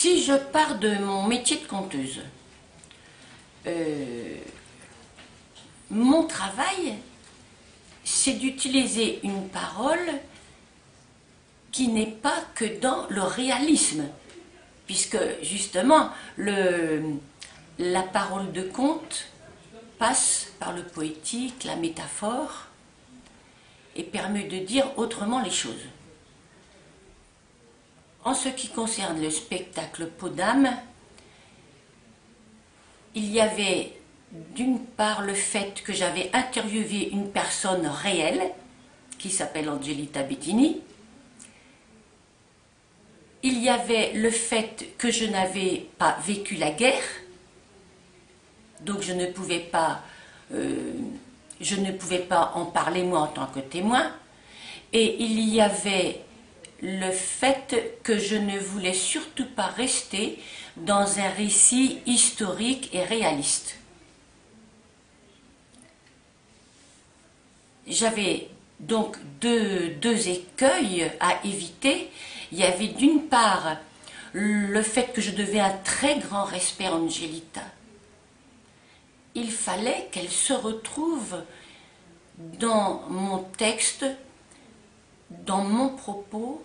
Si je pars de mon métier de conteuse, mon travail, c'est d'utiliser une parole qui n'est pas que dans le réalisme, puisque justement la parole de conte passe par le poétique, la métaphore, et permet de dire autrement les choses. En ce qui concerne le spectacle Peau d'âme, il y avait d'une part le fait que j'avais interviewé une personne réelle, qui s'appelle Angelita Bettini. Il y avait le fait que je n'avais pas vécu la guerre, donc je ne pouvais pas en parler moi en tant que témoin. Et il y avait le fait que je ne voulais surtout pas rester dans un récit historique et réaliste. J'avais donc deux écueils à éviter. Il y avait d'une part le fait que je devais un très grand respect à Angelita. Il fallait qu'elle se retrouve dans mon texte, dans mon propos.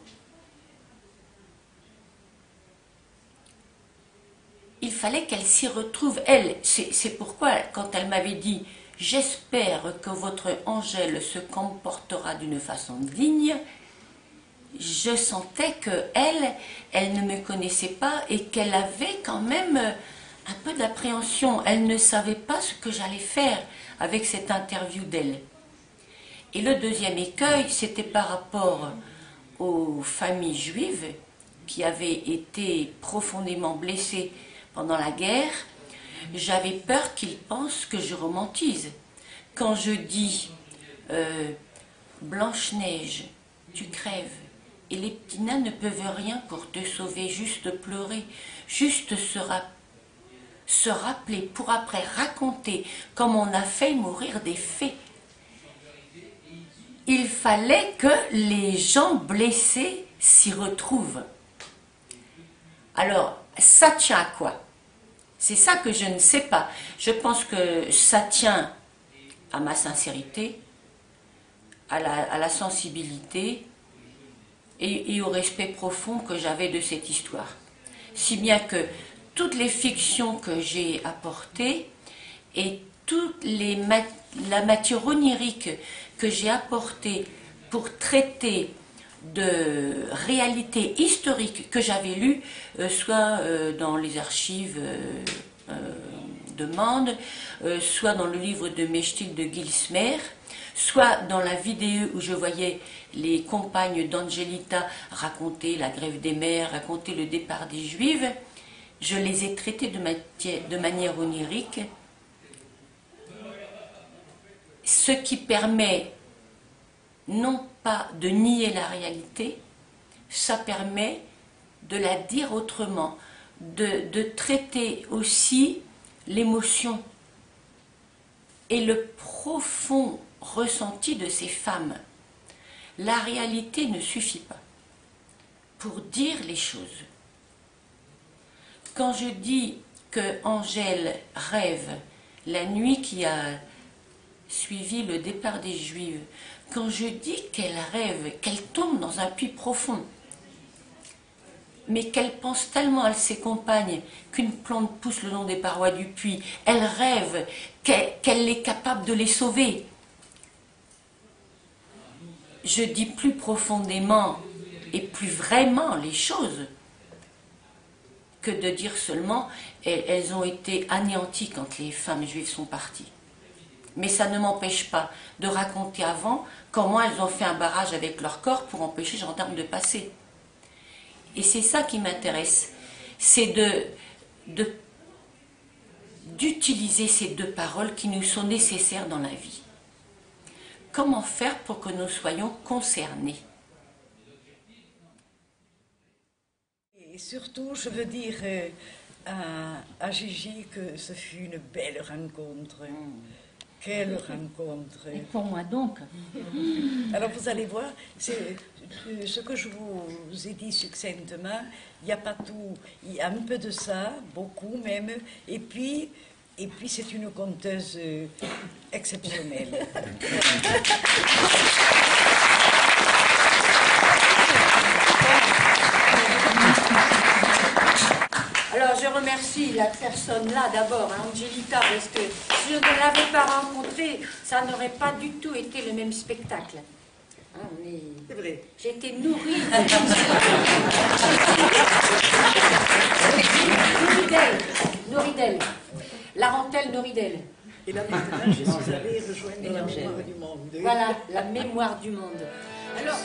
Il fallait qu'elle s'y retrouve, elle. C'est pourquoi, quand elle m'avait dit « J'espère que votre Angèle se comportera d'une façon digne », je sentais qu'elle ne me connaissait pas et qu'elle avait quand même un peu d'appréhension. Elle ne savait pas ce que j'allais faire avec cette interview d'elle. Et le deuxième écueil, c'était par rapport aux familles juives qui avaient été profondément blessées pendant la guerre. J'avais peur qu'ils pensent que je romantise. Quand je dis Blanche-Neige, tu crèves, et les petits nains ne peuvent rien pour te sauver, juste pleurer, juste se rappeler pour après raconter comme on a fait mourir des fées. Il fallait que les gens blessés s'y retrouvent. Alors, ça tient à quoi? C'est ça que je ne sais pas. Je pense que ça tient à ma sincérité, à la sensibilité et au respect profond que j'avais de cette histoire. Si bien que toutes les fictions que j'ai apportées et toute la matière onirique que j'ai apportée pour traiter de réalités historiques que j'avais lues, soit dans les archives de Mende, soit dans le livre de Mechtil de Gilsmer, soit dans la vidéo où je voyais les compagnes d'Angelita raconter la grève des mères, raconter le départ des Juives, je les ai traitées de manière onirique, ce qui permet non pas de nier la réalité, ça permet de la dire autrement, de traiter aussi l'émotion et le profond ressenti de ces femmes. La réalité ne suffit pas pour dire les choses. Quand je dis que Angèle rêve la nuit qui a suivi le départ des Juifs, quand je dis qu'elle rêve, qu'elle tombe dans un puits profond, mais qu'elle pense tellement à ses compagnes qu'une plante pousse le long des parois du puits, elle rêve qu'elle est capable de les sauver. Je dis plus profondément et plus vraiment les choses que de dire seulement elles ont été anéanties quand les femmes juives sont parties. Mais ça ne m'empêche pas de raconter avant comment elles ont fait un barrage avec leur corps pour empêcher les gendarmes de passer. Et c'est ça qui m'intéresse, c'est d'utiliser ces deux paroles qui nous sont nécessaires dans la vie. Comment faire pour que nous soyons concernés? Et surtout, je veux dire à Gigi que ce fut une belle rencontre, Quelle rencontre! Et pour moi donc. Alors vous allez voir, c'est ce que je vous ai dit succinctement, il n'y a pas tout, il y a un peu de ça, beaucoup même, et puis c'est une conteuse exceptionnelle. Alors je remercie la personne là d'abord, Angelica, parce que si je ne l'avais pas rencontrée, ça n'aurait pas du tout été le même spectacle. Hein, C'est vrai. j'ai été nourrie nourrie d'elle. Larentelle nourrie d'elle. Et là maintenant, je suis allée rejoindre la mémoire du monde. Voilà, la mémoire du monde. Alors,